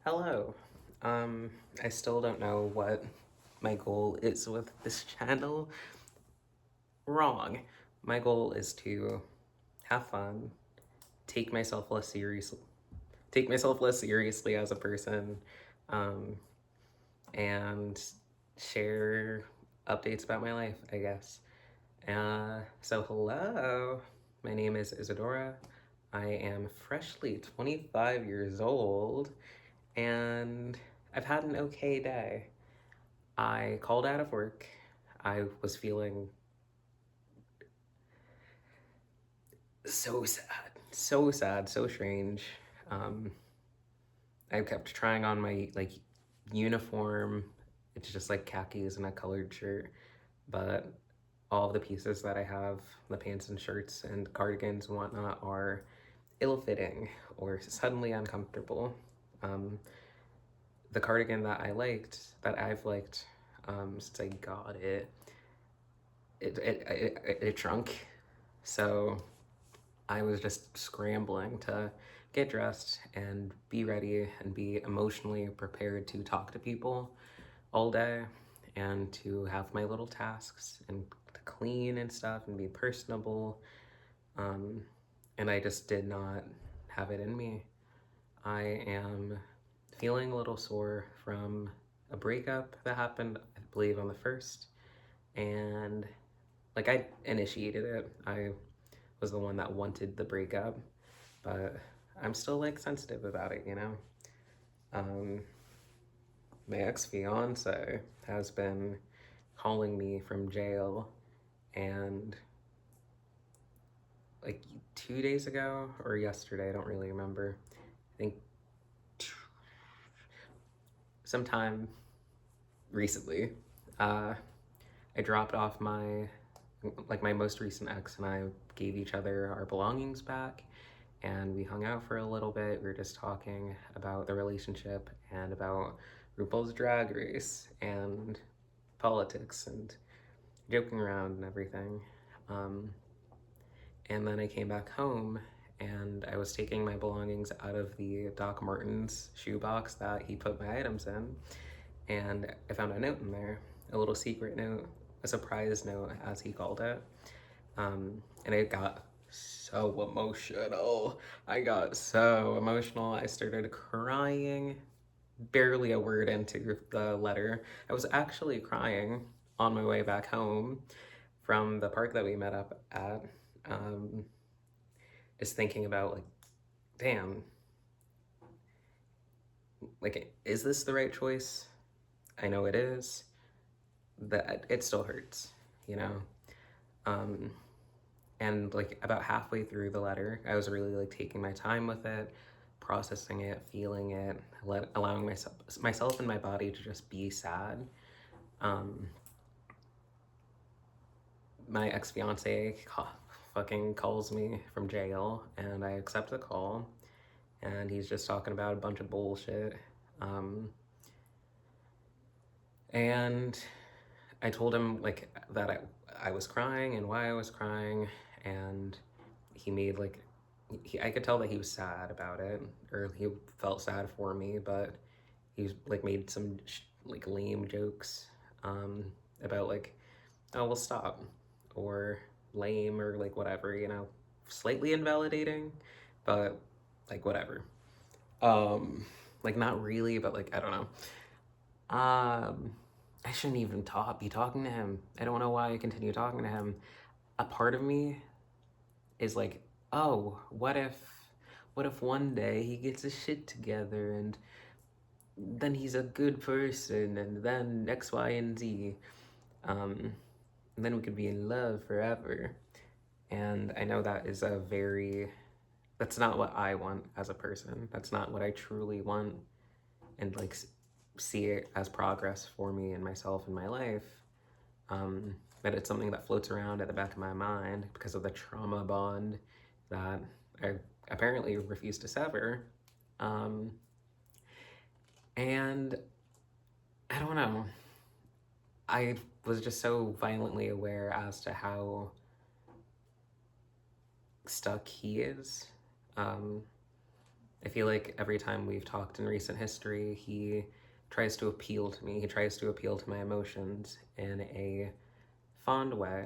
Hello. I still don't know what my goal is with this channel. Wrong. My goal is to have fun, take myself less seriously, take myself less seriously as a person, um, and share updates about my life, I guess. So hello. My name is Isadora. I am freshly 25 years old, and I've had an okay day. I called out of work. I was feeling so sad, so strange. Um, I kept trying on my uniform. It's just like khakis and a colored shirt, but all of the pieces that I have, the pants and shirts and cardigans and whatnot, are ill-fitting or suddenly uncomfortable. Um, the cardigan that I've liked since I got it shrunk. So I was just scrambling to get dressed and be ready and be emotionally prepared to talk to people all day and to have my little tasks and to clean and stuff and be personable. Um, and I just did not have it in me. I am feeling a little sore from a breakup that happened, I believe, on the first. And I initiated it. I was the one that wanted the breakup, but I'm still sensitive about it, you know? Um, my ex fiance has been calling me from jail, and like 2 days ago or yesterday, I don't really remember. I think sometime recently, uh, I dropped off my most recent ex, and I gave each other our belongings back, and we hung out for a little bit. We were just talking about the relationship and about RuPaul's Drag Race and politics and joking around and everything. Um, and then I came back home, and I was taking my belongings out of the Doc Martens shoebox that he put my items in, and I found a note in there, a little secret note, a surprise note, as he called it. And it got so emotional. I got so emotional. I started crying, barely a word into the letter. I was actually crying on my way back home from the park that we met up at. Um, just thinking about, damn, is this the right choice? I know it is. That it still hurts, you know? Um, and about halfway through the letter, I was really taking my time with it, processing it, feeling it, allowing myself and my body to just be sad. um, my ex-fiance fucking calls me from jail, and I accept the call, and he's just talking about a bunch of bullshit. um, and I told him that I was crying and why I was crying, and he made I could tell that he was sad about it, or he felt sad for me, but he made some lame jokes about oh, we'll stop, or lame, or whatever, slightly invalidating, but whatever. Not really, but I don't know. I shouldn't even be talking to him. I don't know why I continue talking to him. A part of me is oh, what if one day he gets his shit together, and then he's a good person, and then X, Y, and Z. And then we could be in love forever. And I know that's not what I want as a person. That's not what I truly want, and see it as progress for me and myself in my life. But it's something that floats around at the back of my mind because of the trauma bond that I apparently refuse to sever. Um, and I don't know. I was just so violently aware as to how stuck he is. I feel like every time we've talked in recent history, he tries to appeal to me. He tries to appeal to my emotions in a fond way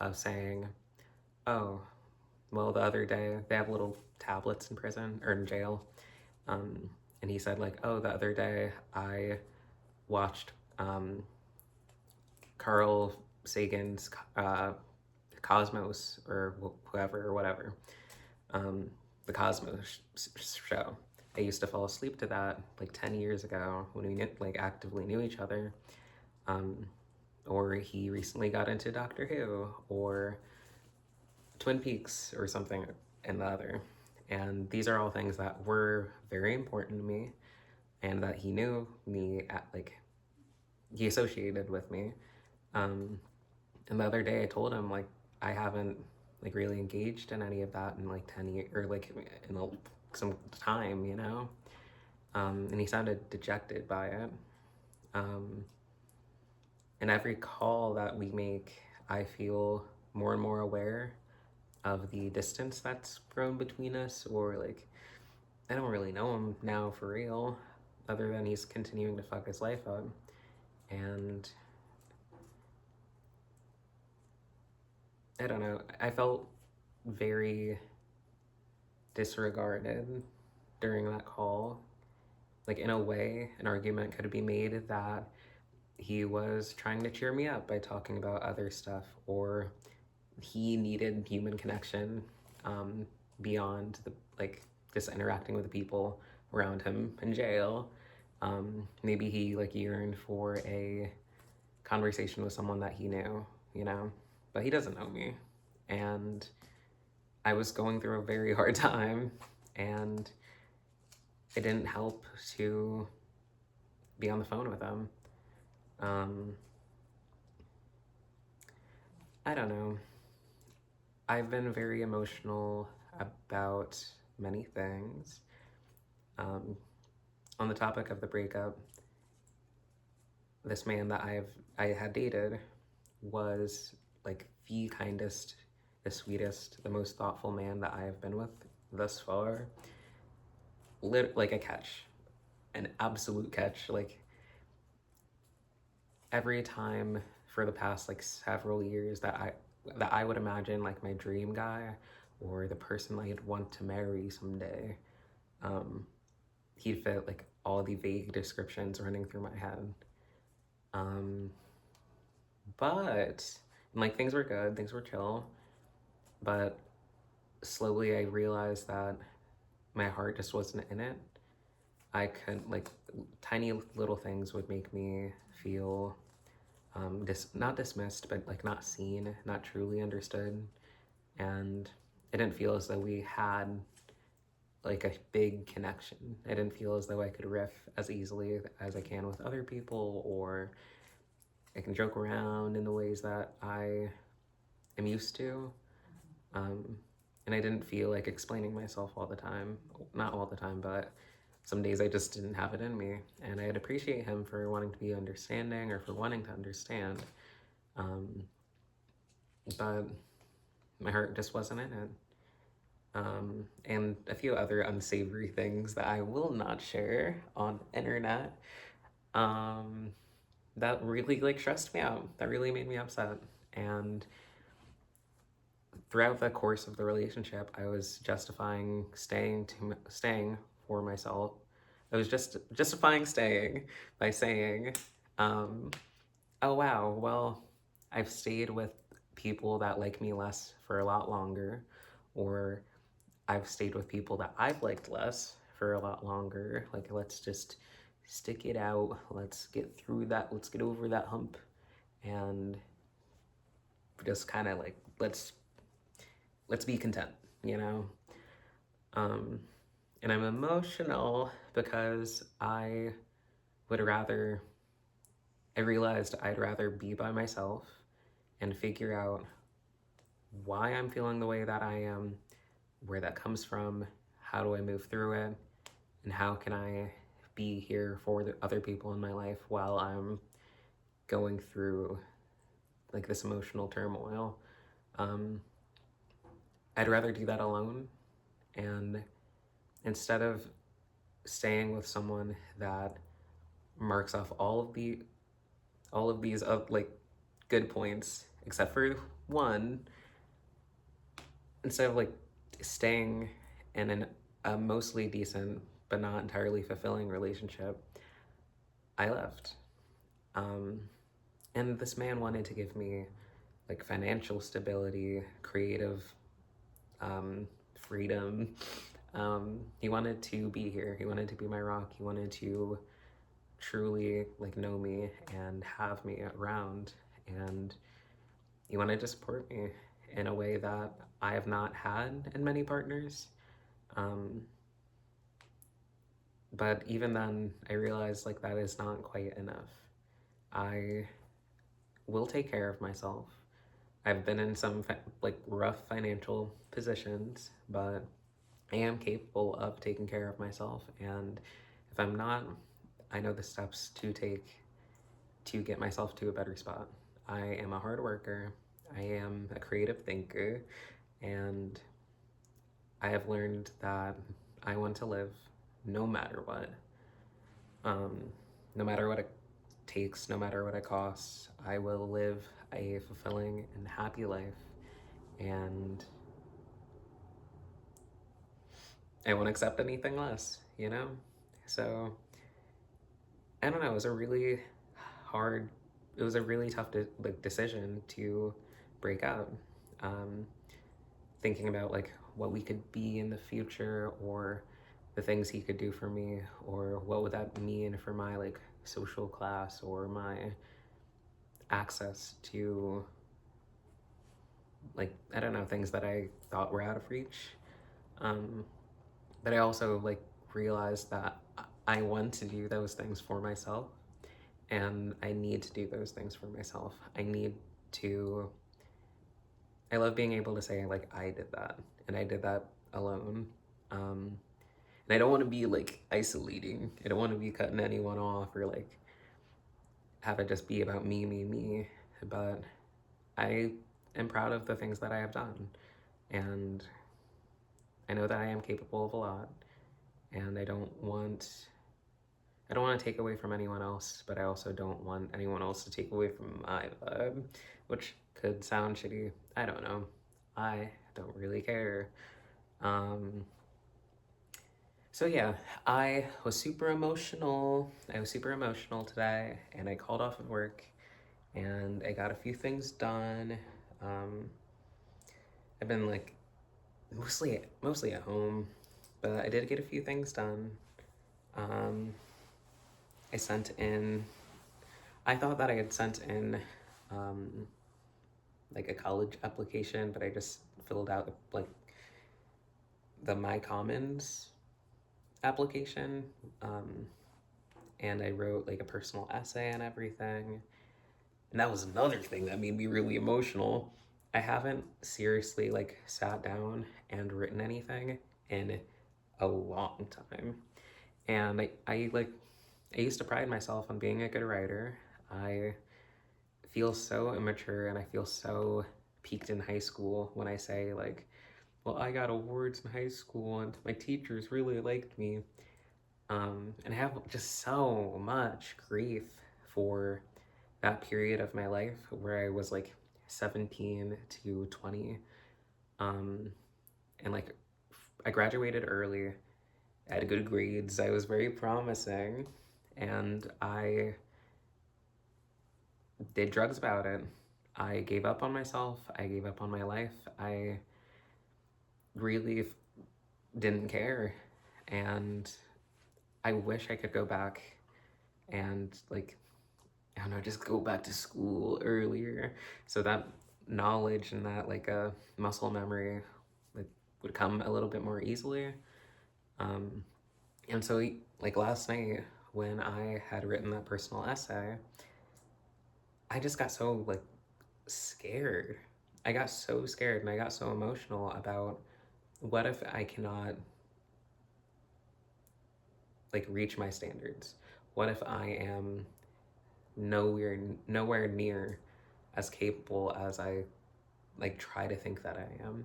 of saying, oh, well, the other day, they have little tablets in prison or in jail. Um, and he said, like, oh, the other day I watched Carl Sagan's Cosmos or whoever or whatever, the Cosmos show. I used to fall asleep to that like 10 years ago when we like actively knew each other. Um, or he recently got into Doctor Who or Twin Peaks or something and the other. And these are all things that were very important to me and that he knew me at like, he associated with me. Um, and the other day I told him like, I haven't like really engaged in any of that in like 10 years or like in some time, you know? And he sounded dejected by it. And every call that we make, I feel more and more aware of the distance that's grown between us, or like, I don't really know him now for real, other than he's continuing to fuck his life up. And I don't know, I felt very disregarded during that call. Like, in a way, an argument could be made that he was trying to cheer me up by talking about other stuff, or he needed human connection beyond the like just interacting with the people around him in jail. Maybe he like yearned for a conversation with someone that he knew, you know, but he doesn't know me. And I was going through a very hard time, and it didn't help to be on the phone with him. I don't know. I've been very emotional about many things. On the topic of the breakup, this man that I had dated was like the kindest, the sweetest, the most thoughtful man that I have been with thus far. Like a catch, an absolute catch. Like every time for the past like several years that I would imagine like my dream guy or the person I'd want to marry someday, he'd fit like all the vague descriptions running through my head. But and, like things were good, things were chill, but slowly I realized that my heart just wasn't in it. I couldn't like tiny little things would make me feel not dismissed, but like not seen, not truly understood, and it didn't feel as though we had like a big connection. I didn't feel as though I could riff as easily as I can with other people, or I can joke around in the ways that I am used to. And I didn't feel like explaining myself all the time. Not all the time, but some days I just didn't have it in me. And I'd appreciate him for wanting to be understanding or for wanting to understand. But my heart just wasn't in it. And a few other unsavory things that I will not share on internet. That really like stressed me out. That really made me upset. And throughout the course of the relationship, I was justifying staying for myself. I was just justifying staying by saying, oh wow, well, I've stayed with people that like me less for a lot longer, or I've stayed with people that I've liked less for a lot longer. Like, let's just stick it out. Let's get through that. Let's get over that hump. And just kind of like, let's be content, you know? And I'm emotional because I realized I'd rather be by myself and figure out why I'm feeling the way that I am, where that comes from, how do I move through it, and how can I be here for the other people in my life while I'm going through like this emotional turmoil. I'd rather do that alone, and instead of staying with someone that marks off all of these like good points except for one, instead of like staying in a mostly decent but not entirely fulfilling relationship, I left. Um, and this man wanted to give me like financial stability, creative freedom. He wanted to be here. He wanted to be my rock. He wanted to truly like know me and have me around, and he wanted to support me in a way that I have not had in many partners. Um, but even then, I realized like that is not quite enough. I will take care of myself. I've been in some like rough financial positions, but I am capable of taking care of myself. And if I'm not, I know the steps to take to get myself to a better spot. I am a hard worker. I am a creative thinker, and I have learned that I want to live no matter what. Um, no matter what it takes, no matter what it costs, I will live a fulfilling and happy life. And I won't accept anything less, you know? So, I don't know, hard, it was a really tough like decision to break up. Um, Thinking about like what we could be in the future, or the things he could do for me, or what would that mean for my like social class or my access to like, I don't know, things that I thought were out of reach. Um, but I also like realized that I want to do those things for myself, and I need to do those things for myself. To, I love being able to say like I did that, and I did that alone. Um, and I don't want to be like isolating. I don't want to be cutting anyone off or like have it just be about me, me, me. But I am proud of the things that I have done, and I know that I am capable of a lot, and I don't want to take away from anyone else, but I also don't want anyone else to take away from my vibe, which could sound shitty. I don't know. I don't really care. Um, so yeah, I was super emotional. I was super emotional today, and I called off of work, and I got a few things done. Um, I've been like mostly at home, but I did get a few things done. Um, I sent in. I thought that I had sent in um, like a college application, but I just filled out like the My Commons application, um, and I wrote like a personal essay and everything. And that was another thing that made me really emotional. I haven't seriously like sat down and written anything in a long time. And I used to pride myself on being a good writer. I feel so immature, and I feel so peaked in high school when I say like, well, I got awards in high school and my teachers really liked me. And I have just so much grief for that period of my life where I was like 17 to 20. Um, and like I graduated early. I had good grades. I was very promising. And I did drugs about it. I gave up on myself. I gave up on my life. I really didn't care. And I wish I could go back and like, I don't know, just go back to school earlier, so that knowledge and that like muscle memory like would come a little bit more easily. Um, and so like last night when I had written that personal essay, I just got so like scared. I got so scared and I got so emotional about what if I cannot like reach my standards? What if I am nowhere near as capable as I like try to think that I am?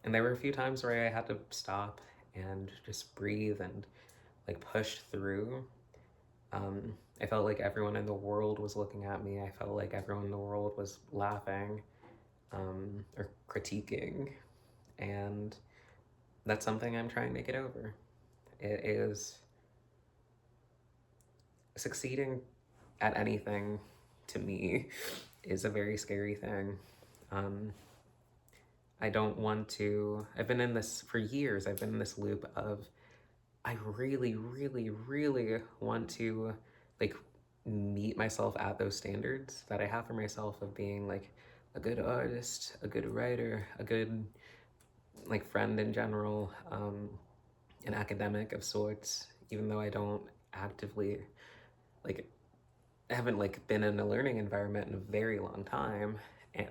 And there were a few times where I had to stop and just breathe and like push through. I felt like everyone in the world was looking at me. I felt like everyone in the world was laughing, or critiquing, and that's something I'm trying to get over. It is succeeding at anything, to me, is a very scary thing. Um, I don't want to. I've been in this for years. I've been in this loop of I really, really, really want to like meet myself at those standards that I have for myself of being like a good artist, a good writer, a good like friend in general, an academic of sorts, even though I don't actively like I haven't like been in a learning environment in a very long time,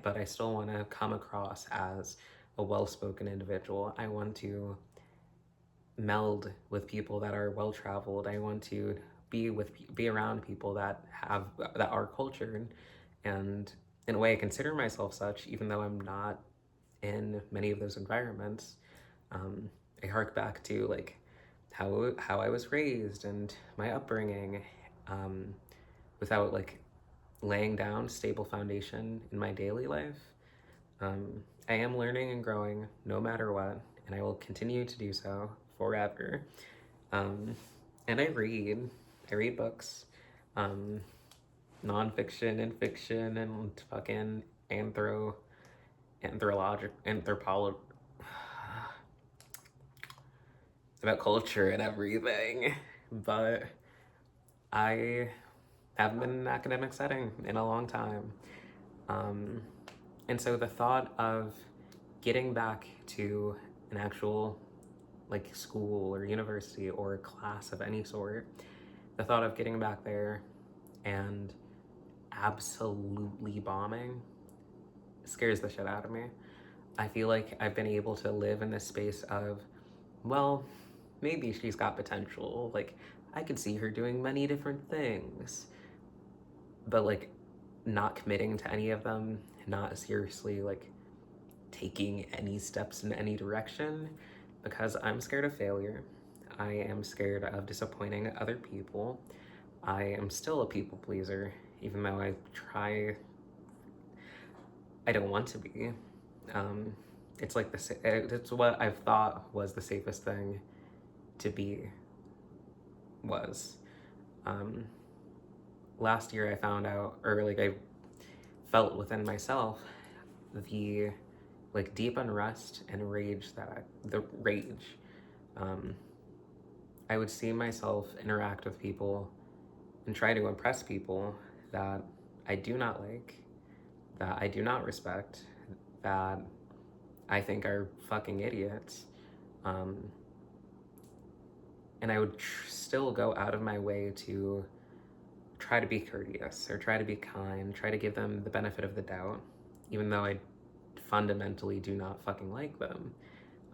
but I still want to come across as a well-spoken individual. I want to meld with people that are well-traveled. I want to be around people that are cultured, and in a way, I consider myself such, even though I'm not in many of those environments. Um, I hark back to like how I was raised and my upbringing, um, without like laying down stable foundation in my daily life. I am learning and growing no matter what, and I will continue to do so forever. Um, and I read books, um, nonfiction and fiction and fucking anthropology, about culture and everything. But I haven't been in an academic setting in a long time. Um, and so the thought of getting back to an actual like school or university or a class of any sort, the thought of getting back there and absolutely bombing scares the shit out of me. I feel like I've been able to live in this space of, well, maybe she's got potential. Like, I could see her doing many different things, but like not committing to any of them, not seriously like taking any steps in any direction because I'm scared of failure. I am scared of disappointing other people. I am still a people pleaser, even though I don't want to be. Um, it's like it's what I've thought was the safest thing to be was. Um, Last year I found out, or like I felt within myself the like deep unrest and rage the rage. Um, I would see myself interact with people and try to impress people that I do not like, that I do not respect, that I think are fucking idiots. Um, and I would still go out of my way to try to be courteous or try to be kind, try to give them the benefit of the doubt, even though I fundamentally do not fucking like them.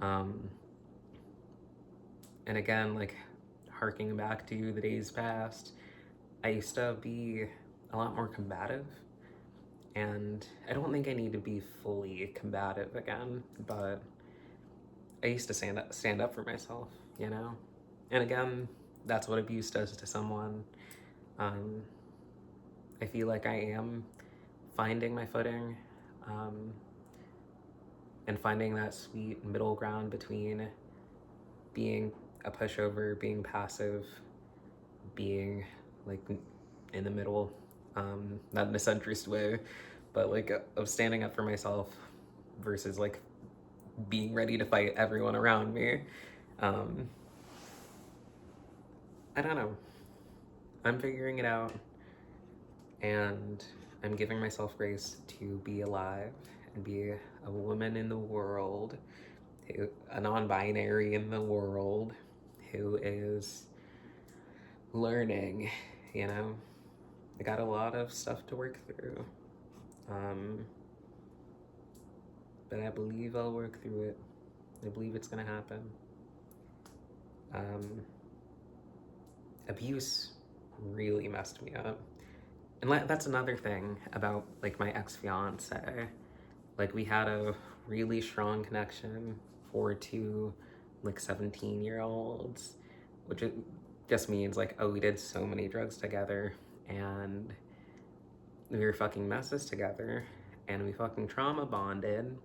Um, and again, like harking back to the days past, I used to be a lot more combative, and I don't think I need to be fully combative again, but I used to stand up for myself, you know? And again, that's what abuse does to someone. Um, I feel like I am finding my footing, um, and finding that sweet middle ground between being a pushover, being passive, being like in the middle, not in a centrist way, but like of standing up for myself versus like being ready to fight everyone around me. Um, I don't know. I'm figuring it out, and I'm giving myself grace to be alive and be a woman in the world, a non-binary in the world, who is learning, you know? I got a lot of stuff to work through. Um, but I believe I'll work through it. I believe it's gonna happen. Um, Abuse really messed me up. And that's another thing about like my ex-fiance. Like we had a really strong connection for 2 like 17-year-olds, which it just means like, oh, we did so many drugs together, and we were fucking messes together, and we fucking trauma bonded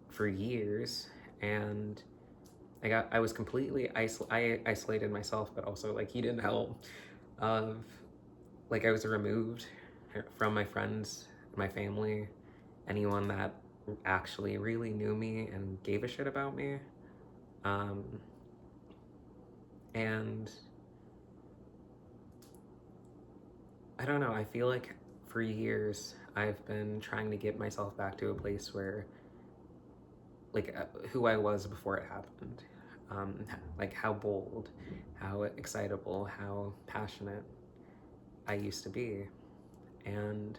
for years, and I was completely I isolated myself, but also like he didn't help. Of like I was removed from my friends, my family, anyone that actually really knew me and gave a shit about me. Um, and I don't know, I feel like for years I've been trying to get myself back to a place where, like, who I was before it happened. Like how bold, how excitable, how passionate I used to be. And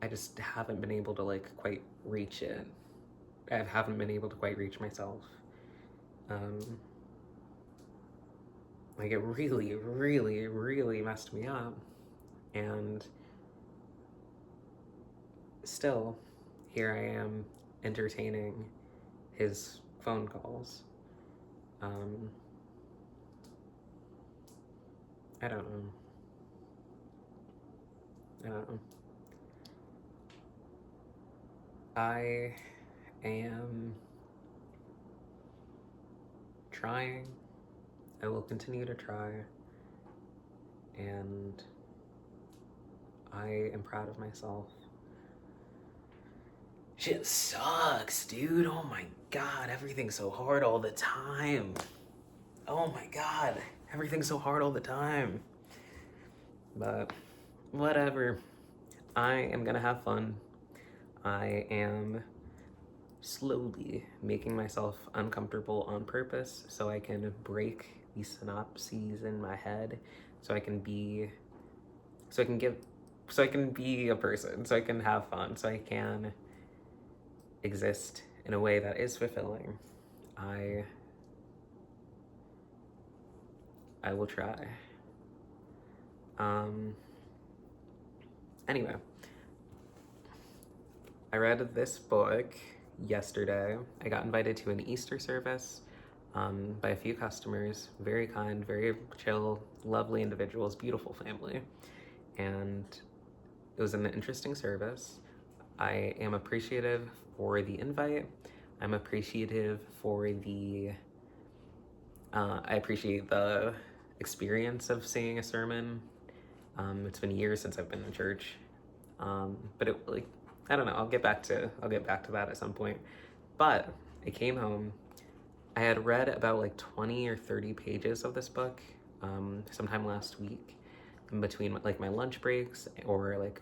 I just haven't been able to like quite reach it. I haven't been able to quite reach myself. Um, like it really, really, really messed me up. And still, here I am entertaining his phone calls. Um, I don't know. I don't know. I am trying. I will continue to try. And I am proud of myself. Shit sucks, dude. Oh my god, everything's so hard all the time. Oh my god, everything's so hard all the time. But whatever. I am gonna have fun. I am slowly making myself uncomfortable on purpose so I can break these synapses in my head, so I can be so I can give so I can be a person, so I can have fun, so I can exist in a way that is fulfilling. I will try. Anyway, I read this book yesterday. I got invited to an Easter service by a few customers. Very kind, very chill, lovely individuals, beautiful family. And it was an interesting service. I am appreciative for the invite. I'm appreciative for the I appreciate the experience of seeing a sermon. It's been years since I've been in church, but it like I don't know. I'll get back to that at some point. But I came home. I had read about like 20 or 30 pages of this book sometime last week, in between like my lunch breaks or like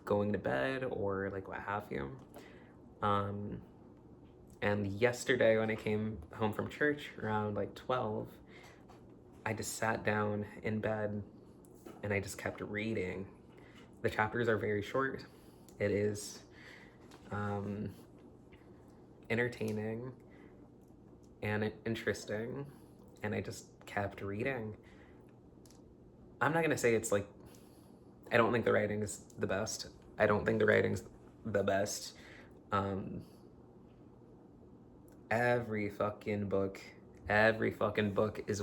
going to bed or like what have you. And yesterday when I came home from church around like 12, I just sat down in bed and I just kept reading. The chapters are very short. It is entertaining and interesting, and I just kept reading. I'm not gonna say it's like, I don't think the writing is the best. I don't think the writing's the best. Every fucking book is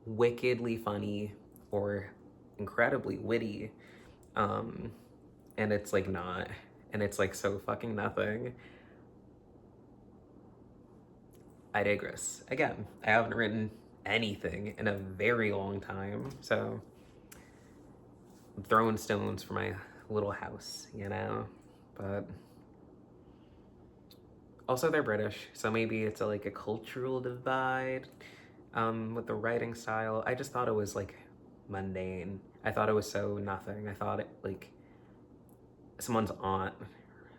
wickedly funny or incredibly witty. And it's like not, and it's like so fucking nothing. I digress. Again, I haven't written anything in a very long time, so I'm throwing stones for my little house, you know? But also they're British, so maybe it's like a cultural divide with the writing style. I just thought it was like mundane. I thought it was so nothing. I thought it like someone's aunt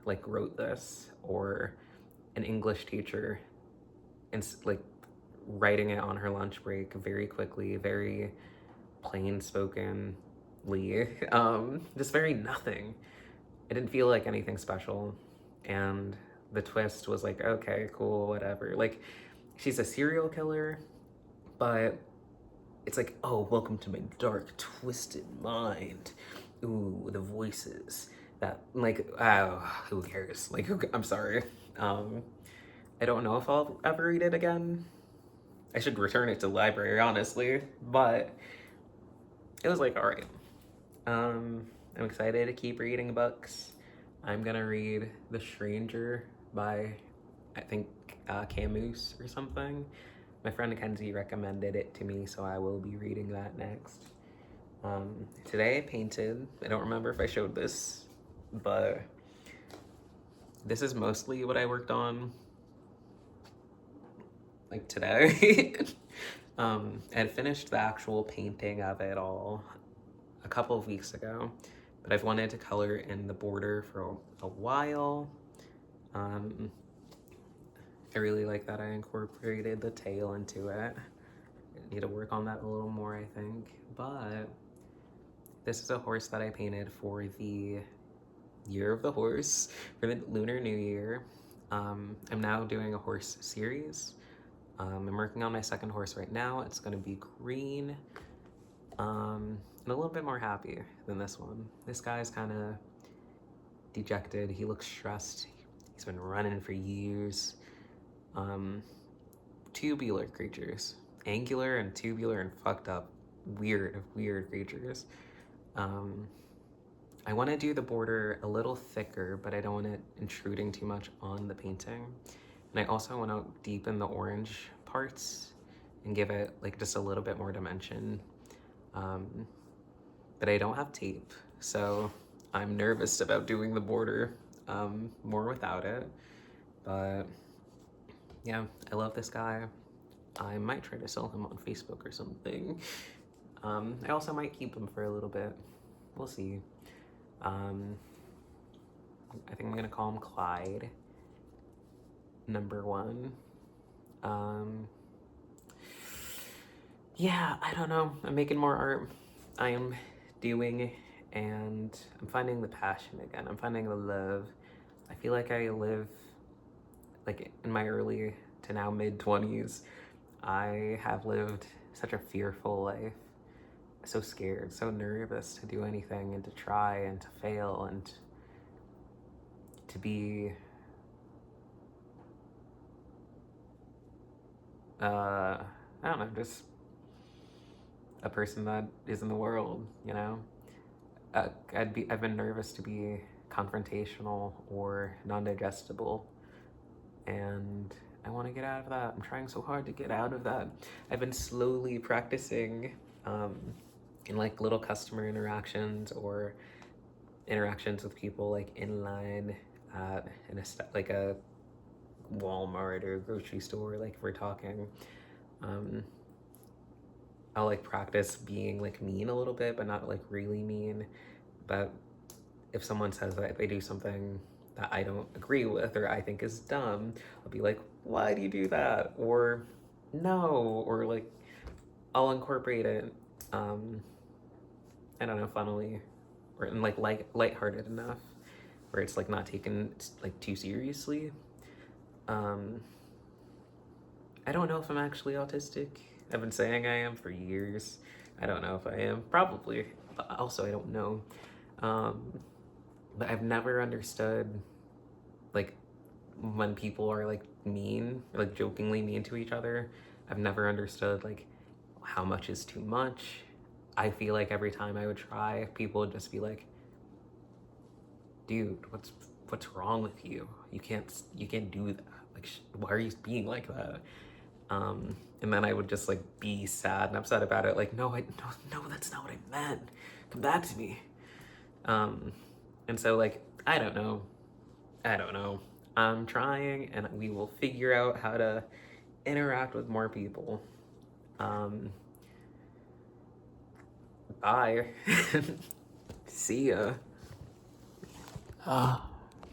like wrote this, or an English teacher, and like writing it on her lunch break very quickly, very plain spokenly, just very nothing. It didn't feel like anything special, and the twist was like, okay, cool, whatever. Like, she's a serial killer, but it's like, oh, welcome to my dark, twisted mind. Ooh, the voices that, like, oh, who cares? Like, I'm sorry. I don't know if I'll ever read it again. I should return it to the library, honestly, but it was like, all right. I'm excited to keep reading books. I'm gonna read The Stranger by, I think, Camus or something. My friend Kenzie recommended it to me, so I will be reading that next. Today I painted. I don't remember if I showed this, but this is mostly what I worked on, like today. I had finished the actual painting of it all a couple of weeks ago, but I've wanted to color in the border for a while. I really like that I incorporated the tail into it. I need to work on that a little more, I think. But this is a horse that I painted for the Year of the Horse, for the Lunar New Year. I'm now doing a horse series. I'm working on my second horse right now. It's gonna be green. And a little bit more happy than this one. This guy's kind of dejected. He looks stressed. He's been running for years. Tubular creatures. Angular and tubular and fucked up. Weird creatures. I want to do the border a little thicker, but I don't want it intruding too much on the painting. And I also want to deepen the orange parts and give it like just a little bit more dimension. But I don't have tape, so I'm nervous about doing the border more without it. But yeah, I love this guy. I might try to sell him on Facebook or something. I also might keep him for a little bit. We'll see. I think I'm gonna call him Clyde. Number 1. Yeah, I don't know. I'm making more art. I am doing, and I'm finding the passion again. I'm finding the love. I feel like I live, like in my early to now mid-20s, I have lived such a fearful life. So scared, so nervous to do anything and to try and to fail and to be I don't know, just a person that is in the world, you know? I've been nervous to be confrontational or non-digestible, and I want to get out of that. I'm trying so hard to get out of that. I've been slowly practicing in like little customer interactions or interactions with people like in line at like a Walmart or a grocery store, like if we're talking. I'll like practice being like mean a little bit, but not like really mean. But if someone says that they do something that I don't agree with or I think is dumb, I'll be like, why do you do that? Or no, or like I'll incorporate it, I don't know, funnily, or in like lighthearted enough where it's like not taken like too seriously. I don't know if I'm actually autistic. I've been saying I am for years. I don't know if I am. Probably. But also, I don't know. But I've never understood, like, when people are, like, mean, or, like, jokingly mean to each other. I've never understood, like, how much is too much. I feel like every time I would try, people would just be like, dude, what's wrong with you? You can't do that. Like, why are you being like that? And then I would just like be sad and upset about it. Like, no, that's not what I meant. Come back to me. And so like, I don't know. I'm trying, and we will figure out how to interact with more people. Bye. See ya.